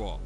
football.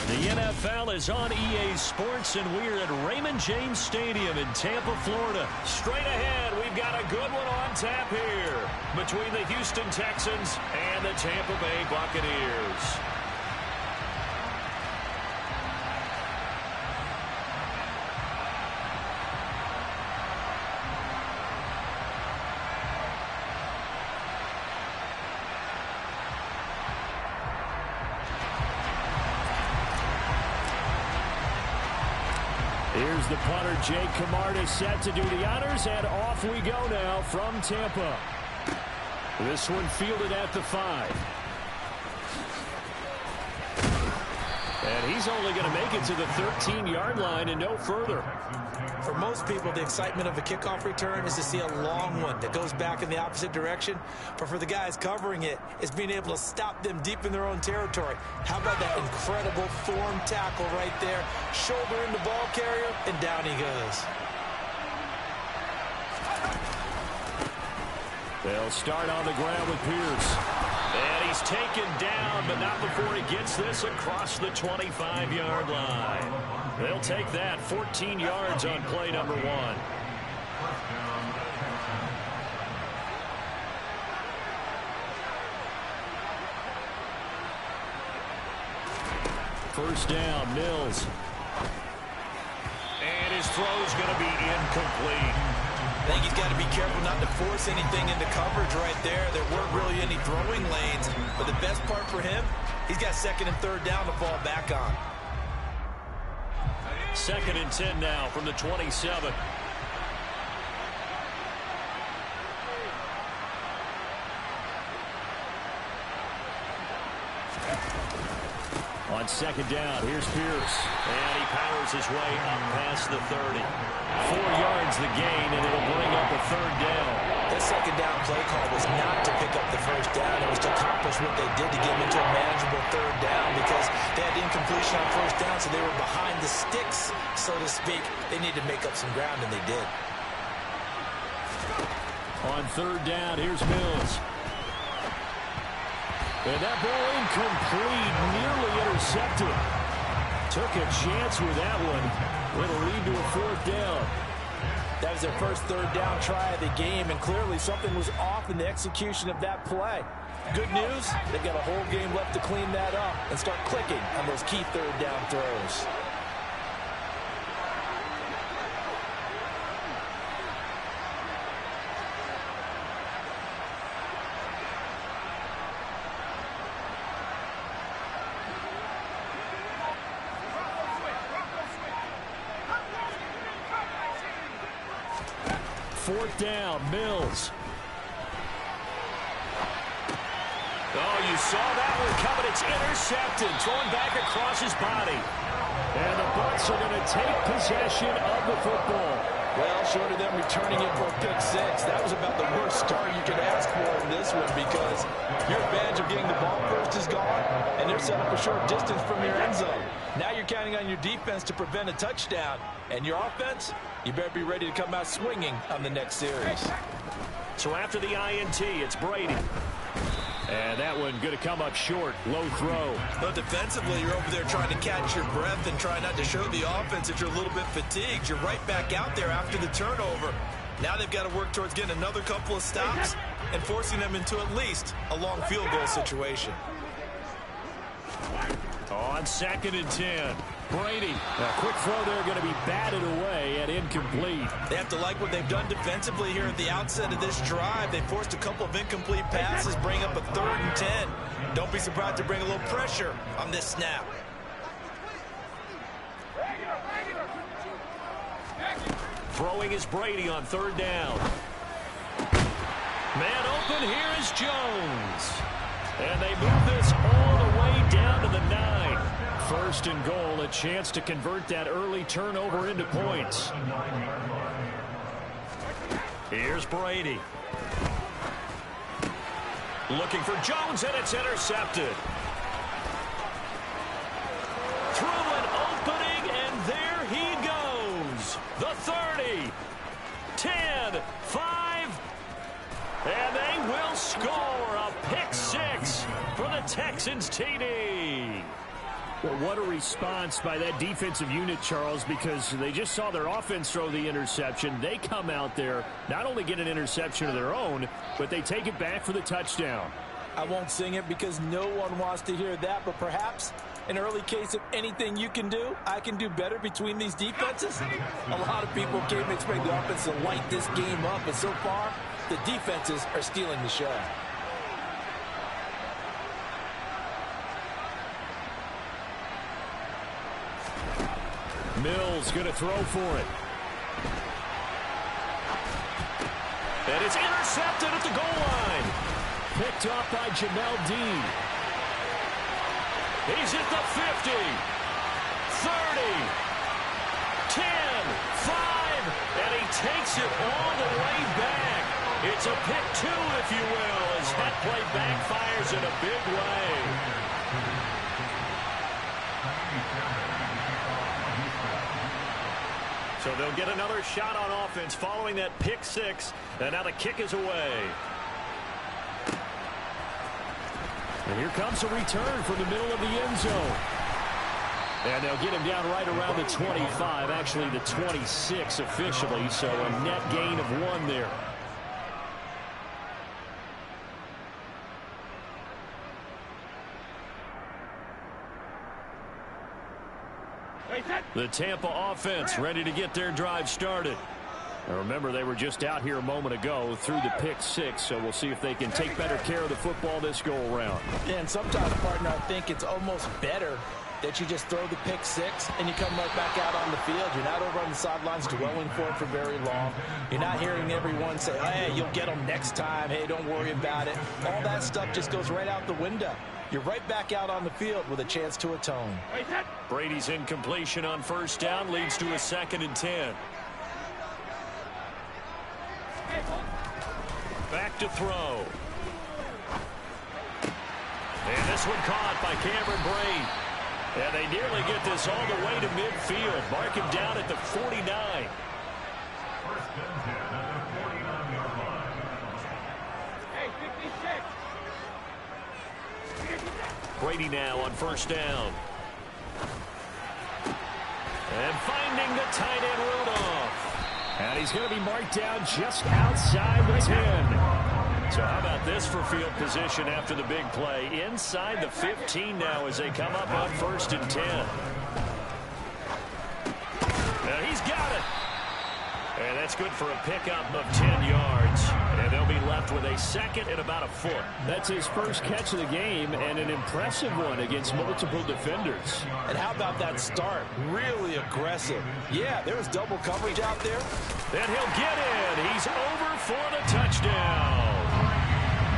The NFL is on EA Sports, and we're at Raymond James Stadium in Tampa, Florida. Straight ahead, we've got a good one on tap here between the Houston Texans and the Tampa Bay Buccaneers. Here's the punter, Jake Camarda, set to do the honors, and off we go now from Tampa. This one fielded at the 5. And he's only going to make it to the 13-yard line and no further. For most people, the excitement of a kickoff return is to see a long one that goes back in the opposite direction. But for the guys covering it, it's being able to stop them deep in their own territory. How about that incredible form tackle right there? Shoulder in the ball carrier, and down he goes. They'll start on the ground with Pierce. And he's taken down, but not before he gets this across the 25-yard line. They'll take that 14 yards on play number 1. First down, Mills. And his throw's going to be incomplete. I think he's got to be careful not to force anything into coverage right there. There weren't really any throwing lanes. But the best part for him, he's got second and third down to fall back on. Second and 10 now from the 27. On second down, here's Pierce. And he powers his way up past the 30. 4 yards the gain, and it'll bring up a third down. That second down play call was not to pick up the first down. It was to accomplish what they did to get into a manageable third down because they had incompletion on first down, so they were behind the sticks, so to speak. They needed to make up some ground, and they did. On third down, here's Mills. And that ball incomplete, nearly intercepted. Took a chance with that one. It'll lead to a fourth down. That was their first third down try of the game, and clearly something was off in the execution of that play. Good news, they've got a whole game left to clean that up and start clicking on those key third down throws. Fourth down, Mills. Oh, you saw that one coming. It's intercepted. Thrown back across his body. And the Bucs are going to take possession of the football. Well, short of them returning it for a pick 6, that was about the worst start you could ask for in this one because your advantage of getting the ball first is gone, and they're set up a short distance from your end zone. Now you're counting on your defense to prevent a touchdown, and your offense, you better be ready to come out swinging on the next series. So after the INT, it's Brady. And that one going to come up short. Low throw. But defensively, you're over there trying to catch your breath and try not to show the offense that you're a little bit fatigued. You're right back out there after the turnover. Now they've got to work towards getting another couple of stops and forcing them into at least a long field goal situation. On 2nd and 10. Brady. A quick throw there going to be batted away and incomplete. They have to like what they've done defensively here at the outset of this drive. They forced a couple of incomplete passes, bring up a 3rd and 10. Don't be surprised to bring a little pressure on this snap. Throwing is Brady on 3rd down. Man open, here is Jones. And they move this all the way down to the 9. 1st and goal, a chance to convert that early turnover into points. Here's Brady. Looking for Jones, and it's intercepted. Through an opening, and there he goes. The 30, 10, 5, and they will score a pick 6 for the Texans TD. Well, what a response by that defensive unit, Charles, because they just saw their offense throw the interception. They come out there, not only get an interception of their own, but they take it back for the touchdown. I won't sing it because no one wants to hear that, but perhaps an early case of anything you can do, I can do better between these defenses. A lot of people came expecting the offense to light this game up, but so far, the defenses are stealing the show. Mills going to throw for it. And it's intercepted at the goal line. Picked off by Jamel Dean. He's at the 50, 30, 10, 5, and he takes it all the way back. It's a pick 2, if you will, as that play backfires in a big way. So they'll get another shot on offense following that pick 6, and now the kick is away. And here comes a return from the middle of the end zone. And they'll get him down right around the 25, actually the 26 officially, so a net gain of 1 there. The Tampa offense ready to get their drive started. Now remember, they were just out here a moment ago through the pick 6, so we'll see if they can take better care of the football this go-around. Yeah, and sometimes, partner, I think it's almost better that you just throw the pick 6 and you come right back out on the field. You're not over on the sidelines dwelling for it for very long. You're not hearing everyone say, hey, you'll get them next time. Hey, don't worry about it. All that stuff just goes right out the window. You're right back out on the field with a chance to atone. Brady's incompletion on 1st down leads to a 2nd and 10. Back to throw. And this one caught by Cameron Brate. And they nearly get this all the way to midfield. Mark him down at the 49. Brady now on 1st down. And finding the tight end Rudolph. And he's going to be marked down just outside the 10. So how about this for field position after the big play? Inside the 15 now as they come up on 1st and 10. Now he's got it. And that's good for a pickup of 10 yards. And they'll be left with a 2nd and about a foot. That's his first catch of the game, and an impressive one against multiple defenders. And how about that start? Really aggressive. Yeah, there was double coverage out there. And he'll get in. He's over for the touchdown.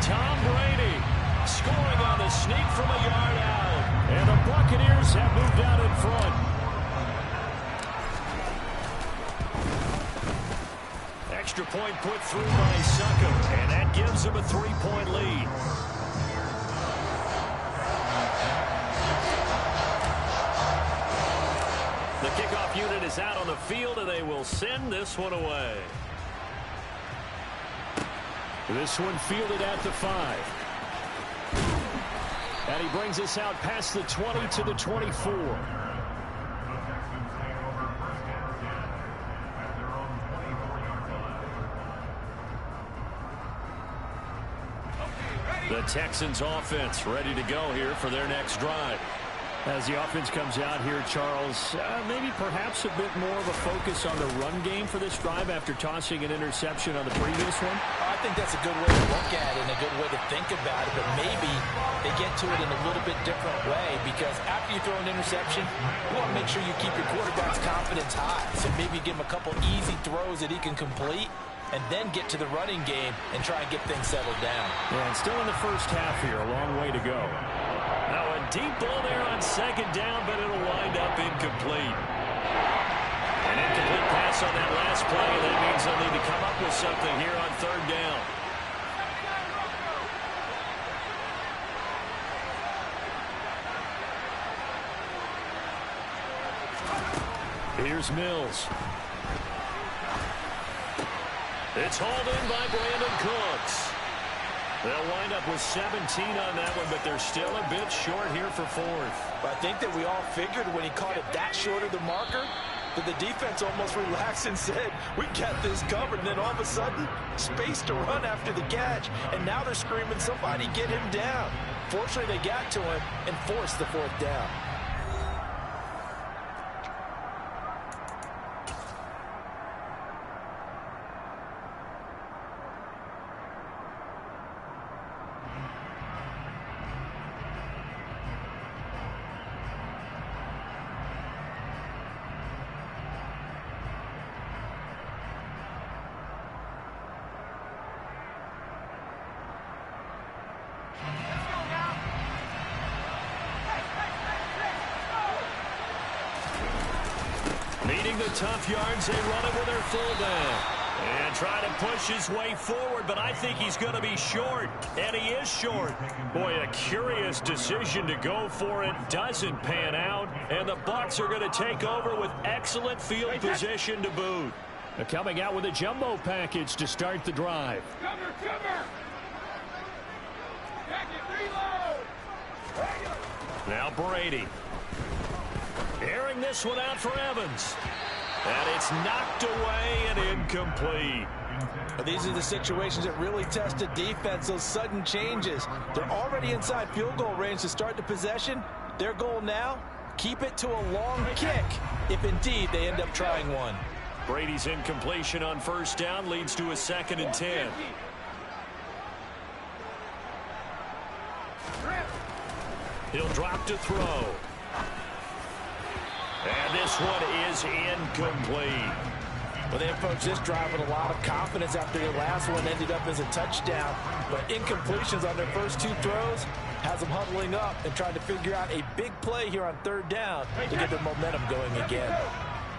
Tom Brady scoring on the sneak from a yard out. And the Buccaneers have moved out in front. Extra point put through by Succop, and that gives him a 3-point lead. The kickoff unit is out on the field, and they will send this one away. This one fielded at the 5. And he brings us out past the 20 to the 24. The Texans offense ready to go here for their next drive. As the offense comes out here, Charles, maybe perhaps a bit more of a focus on the run game for this drive after tossing an interception on the previous one? I think that's a good way to look at it and a good way to think about it, but maybe they get to it in a little bit different way, because after you throw an interception, you want to make sure you keep your quarterback's confidence high. So maybe give him a couple easy throws that he can complete, and then get to the running game and try and get things settled down. Yeah, and still in the first half here, a long way to go. Now a deep ball there on second down, but it'll wind up incomplete. An incomplete pass on that last play, and that means they'll need to come up with something here on third down. Here's Mills. It's hauled in by Brandon Cooks. They'll wind up with 17 on that one, but they're still a bit short here for fourth. But I think that we all figured when he caught it that short of the marker that the defense almost relaxed and said, we got this covered. And then all of a sudden, space to run after the catch. And now they're screaming, somebody get him down. Fortunately, they got to him and forced the fourth down. Needing the tough yards, they run it with their fullback. And try to push his way forward, but I think he's going to be short. And he is short. Boy, a curious decision to go for it. Doesn't pan out. And the Bucs are going to take over with excellent field position to boot. They're coming out with a jumbo package to start the drive. Cover, cover. Now Brady. Airing this one out for Evans. And it's knocked away and incomplete. These are the situations that really test a defense, those sudden changes. They're already inside field goal range to start the possession. Their goal now, keep it to a long kick, if indeed they end up trying one. Brady's incompletion on first down leads to a 2nd and 10. He'll drop to throw. And this one is incomplete. Well, they approached this drive with a lot of confidence after their last one ended up as a touchdown. But incompletions on their first 2 throws has them huddling up and trying to figure out a big play here on third down to get their momentum going again.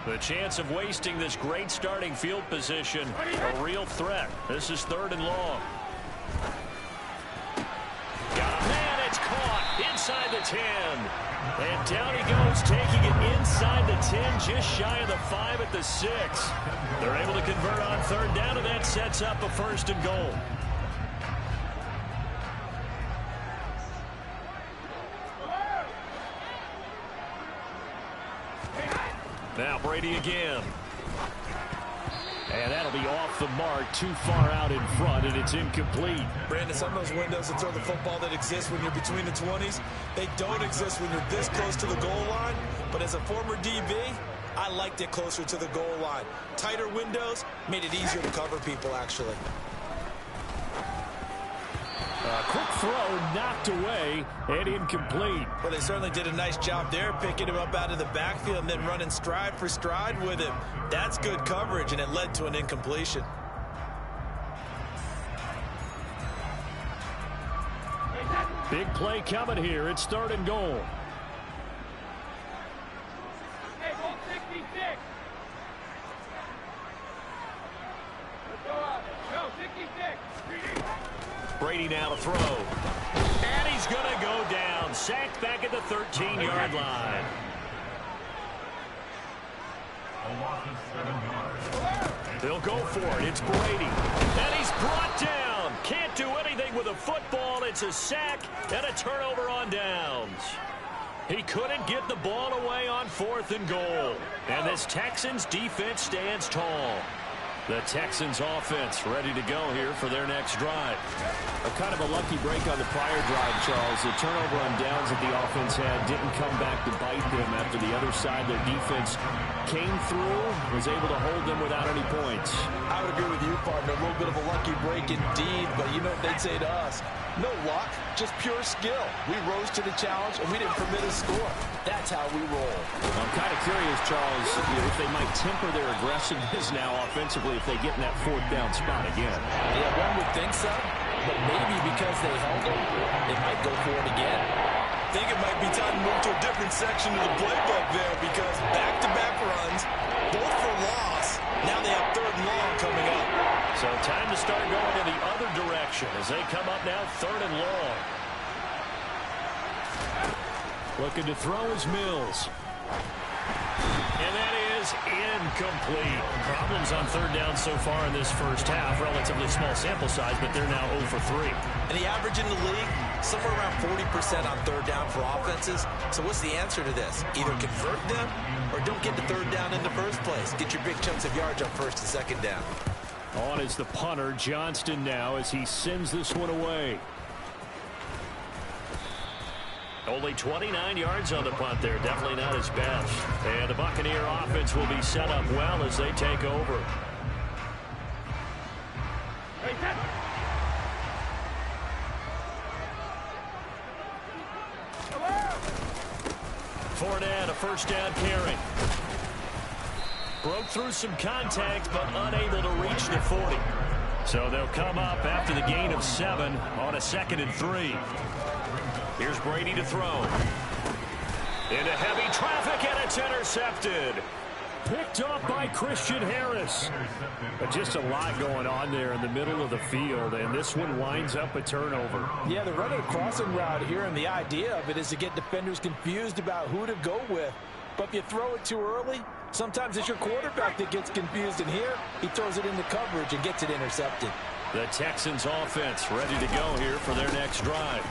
The chance of wasting this great starting field position, a real threat. This is 3rd and long. Got a man, it's caught inside the 10. And down he goes, taking it inside the 10, just shy of the 5 at the 6. They're able to convert on third down, and that sets up a 1st and goal. Now Brady again. And that'll be off the mark, too far out in front, and it's incomplete. Brandon, some of those windows to throw the football that exist when you're between the 20s, they don't exist when you're this close to the goal line. But as a former DB, I liked it closer to the goal line. Tighter windows made it easier to cover people, actually. A quick throw knocked away and incomplete. Well, they certainly did a nice job there, picking him up out of the backfield and then running stride for stride with him. That's good coverage, and it led to an incompletion. Big play coming here. It's 3rd and goal. Hey, goal 66. Let's go out. Go, 66. Brady now to throw. And he's going to go down. Sacked back at the 13-yard line. They'll go for it. It's Brady. And he's brought down. Can't do anything with a football. It's a sack and a turnover on downs. He couldn't get the ball away on 4th and goal. And this Texans defense stands tall. The Texans offense ready to go here for their next drive. A kind of a lucky break on the prior drive, Charles. The turnover on downs that the offense had didn't come back to bite them after the other side. Their defense came through, was able to hold them without any points. I would agree with you, partner. A little bit of a lucky break indeed, but you know what they'd say to us? No luck, just pure skill. We rose to the challenge, and we didn't permit a score. That's how we roll. I'm kind of curious, Charles, if they might temper their aggressiveness now offensively if they get in that fourth down spot again. Yeah, one would think so, but maybe because they held it, they might go for it again. I think it might be time to move to a different section of the playbook there because back-to-back runs, both for loss. Now they have 3rd and long coming up. So time to start going in the other direction as they come up now 3rd and long. Looking to throw is Mills. And that is incomplete. Problems on 3rd down so far in this first half. Relatively small sample size, but they're now 0 for 3. And the average in the league, somewhere around 40% on 3rd down for offenses. So what's the answer to this? Either convert them or don't get to 3rd down in the first place. Get your big chunks of yards on 1st and 2nd down. On is the punter, Johnston, now as he sends this one away. Only 29 yards on the punt there. Definitely not his best. And the Buccaneer offense will be set up well as they take over. Fournette, a 1st down carry. Broke through some contact, but unable to reach the 40. So they'll come up after the gain of 7 on a 2nd and 3. Here's Brady to throw. Into heavy traffic, and it's intercepted. Picked off by Christian Harris. But just a lot going on there in the middle of the field, and this one winds up a turnover. Yeah, they're running a crossing route here, and the idea of it is to get defenders confused about who to go with. But if you throw it too early, sometimes it's your quarterback that gets confused, and here he throws it into coverage and gets it intercepted. The Texans offense ready to go here for their next drive.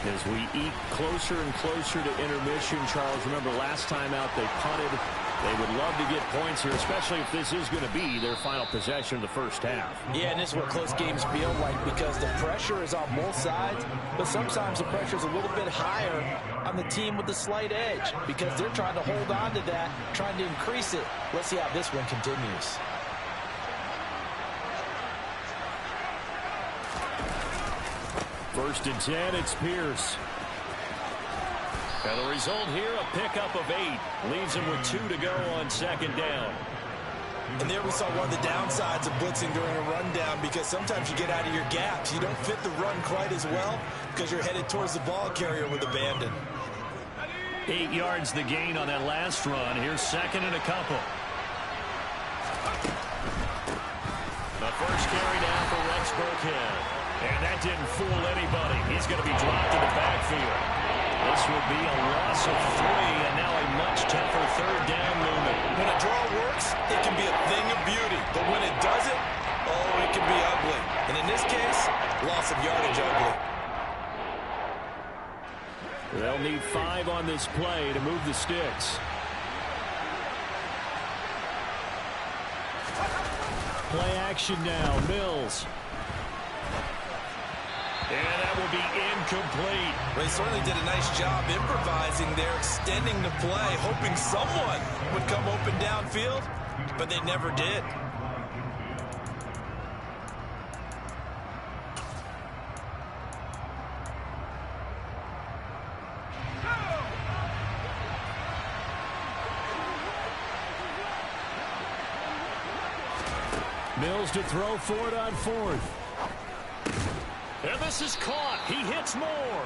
As we eke closer and closer to intermission, Charles, remember last time out they punted. They would love to get points here, especially if this is going to be their final possession of the first half. Yeah, and this is what close games feel like because the pressure is on both sides, but sometimes the pressure is a little bit higher on the team with the slight edge because they're trying to hold on to that, trying to increase it. Let's see how this one continues. First and 10, it's Pierce. And the result here, a pickup of 8. Leaves him with 2 to go on 2nd down. And there we saw one of the downsides of blitzing during a rundown because sometimes you get out of your gaps. You don't fit the run quite as well because you're headed towards the ball carrier with abandon. 8 yards the gain on that last run. Here's 2nd and a couple. The first carry down for Rex Burkhead. And that didn't fool anybody. He's going to be dropped in the backfield. This will be a loss of 3, and now a much tougher 3rd down movement. When a draw works, it can be a thing of beauty. But when it doesn't, oh, it can be ugly. And in this case, loss of yardage ugly. They'll need 5 on this play to move the sticks. Play action now, Mills. And that will be incomplete. They certainly did a nice job improvising there, extending the play, hoping someone would come open downfield, but they never did. Mills to throw for it on 4th. And this is caught. He hits more.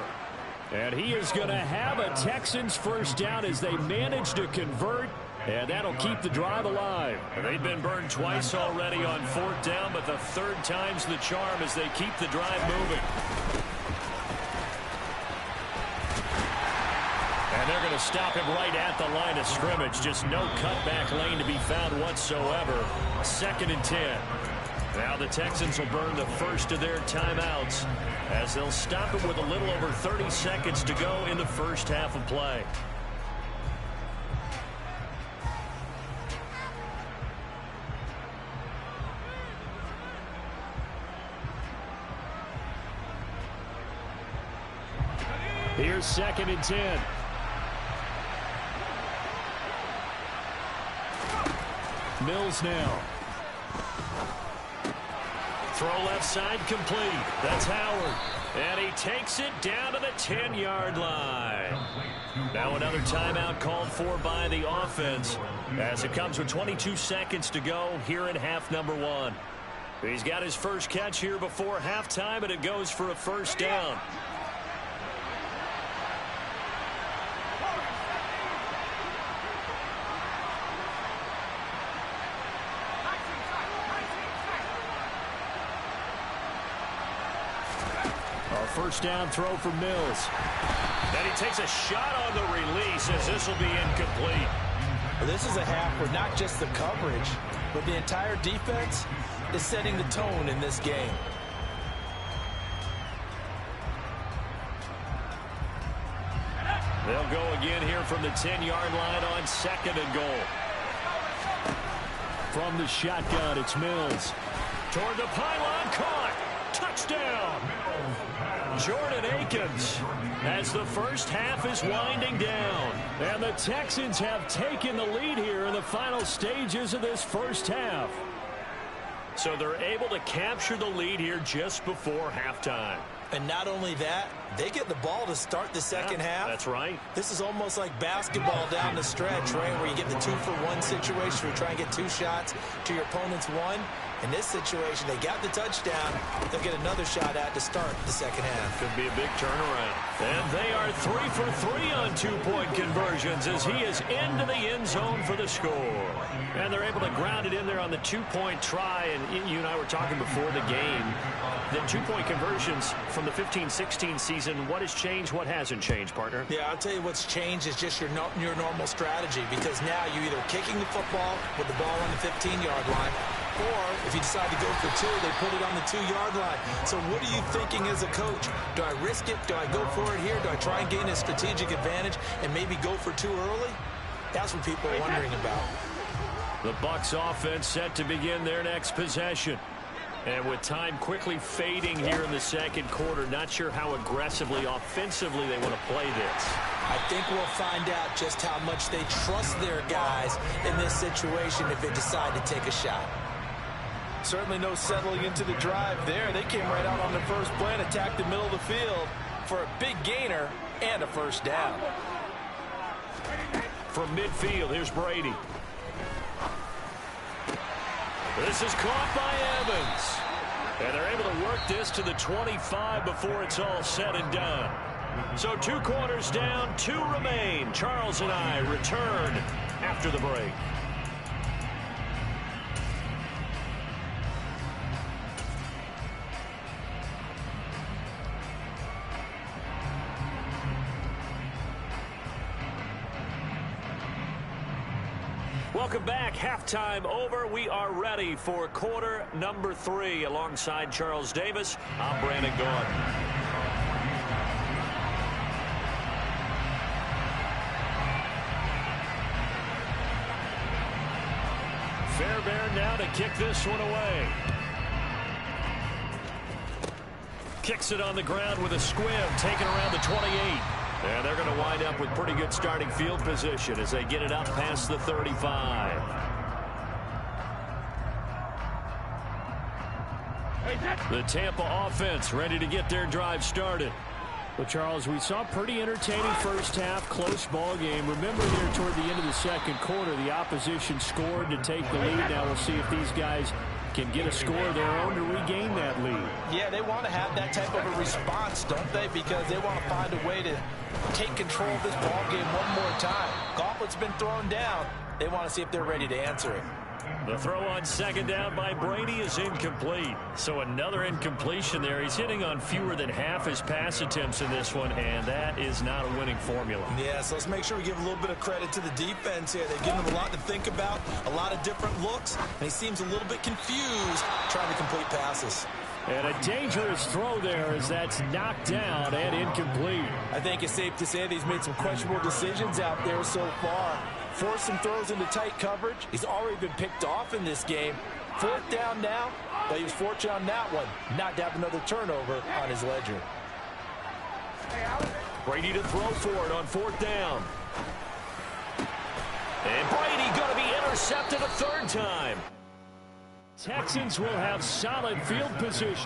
And he is going to have a Texans first down as they manage to convert. And that'll keep the drive alive. They've been burned twice already on 4th down, but the 3rd time's the charm as they keep the drive moving. And they're going to stop him right at the line of scrimmage. Just no cutback lane to be found whatsoever. 2nd and 10. Now the Texans will burn the first of their timeouts as they'll stop it with a little over 30 seconds to go in the first half of play. Here's 2nd and 10. Mills now. Throw left side complete. That's Howard. And he takes it down to the 10-yard line. Now another timeout called for by the offense as it comes with 22 seconds to go here in half number 1. He's got his first catch here before halftime, and it goes for a first down. First down throw for Mills. Then he takes a shot on the release as this will be incomplete. Well, this is a half where not just the coverage, but the entire defense is setting the tone in this game. They'll go again here from the 10-yard line on 2nd and goal. From the shotgun, it's Mills. Toward the pylon, caught. Touchdown. Jordan Akins as the first half is winding down. And the Texans have taken the lead here in the final stages of this first half. So they're able to capture the lead here just before halftime. And not only that, they get the ball to start the second half. That's right. This is almost like basketball down the stretch, right, where you get the 2-for-1 situation where you try and get 2 shots to your opponent's 1. In this situation, they got the touchdown. They'll get another shot at to start the second half. Could be a big turnaround. And they are 3 for 3 on 2-point conversions as he is into the end zone for the score. And they're able to ground it in there on the 2-point try. And you and I were talking before the game. The 2-point conversions from the 15-16 season, what has changed, what hasn't changed, partner? Yeah, I'll tell you what's changed is just your normal strategy, because now you're either kicking the football with the ball on the 15-yard line, or if you decide to go for 2, they put it on the 2-yard line. So what are you thinking as a coach? Do I risk it? Do I go for it here? Do I try and gain a strategic advantage and maybe go for 2 early? That's what people are wondering about. The Bucs offense set to begin their next possession. And with time quickly fading here in the second quarter, not sure how aggressively, offensively they want to play this. I think we'll find out just how much they trust their guys in this situation if they decide to take a shot. Certainly no settling into the drive there. They came right out on the first play and attacked the middle of the field for a big gainer and a first down. From midfield, here's Brady. This is caught by Evans. And they're able to work this to the 25 before it's all said and done. So 2 quarters down, 2 remain. Charles and I return after the break. Welcome back. Halftime over. We are ready for quarter number 3. Alongside Charles Davis, I'm Brandon Gaudin. Fairbairn now to kick this one away. Kicks it on the ground with a squib, taken around the 28. And they're going to wind up with pretty good starting field position as they get it up past the 35. The Tampa offense ready to get their drive started. Well, Charles, we saw a pretty entertaining first half, close ball game. Remember there toward the end of the second quarter, the opposition scored to take the lead. Now we'll see if these guys can get a score of their own to regain that lead. Yeah, they want to have that type of a response, don't they? Because they want to find a way to take control of this ball game one more time. Gauntlet's been thrown down. They want to see if they're ready to answer it. The throw on second down by Brady is incomplete. So another incompletion there. He's hitting on fewer than half his pass attempts in this one, and that is not a winning formula. Yeah, so let's make sure we give a little bit of credit to the defense here. They've given him a lot to think about, a lot of different looks, and he seems a little bit confused trying to complete passes. And a dangerous throw there as that's knocked down and incomplete. I think it's safe to say that he's made some questionable decisions out there so far. Forced some throws into tight coverage. He's already been picked off in this game. 4th down now, but he was fortunate on that one not to have another turnover on his ledger. Brady to throw for it on 4th down. And Brady going to be intercepted a 3rd time. Texans will have solid field position.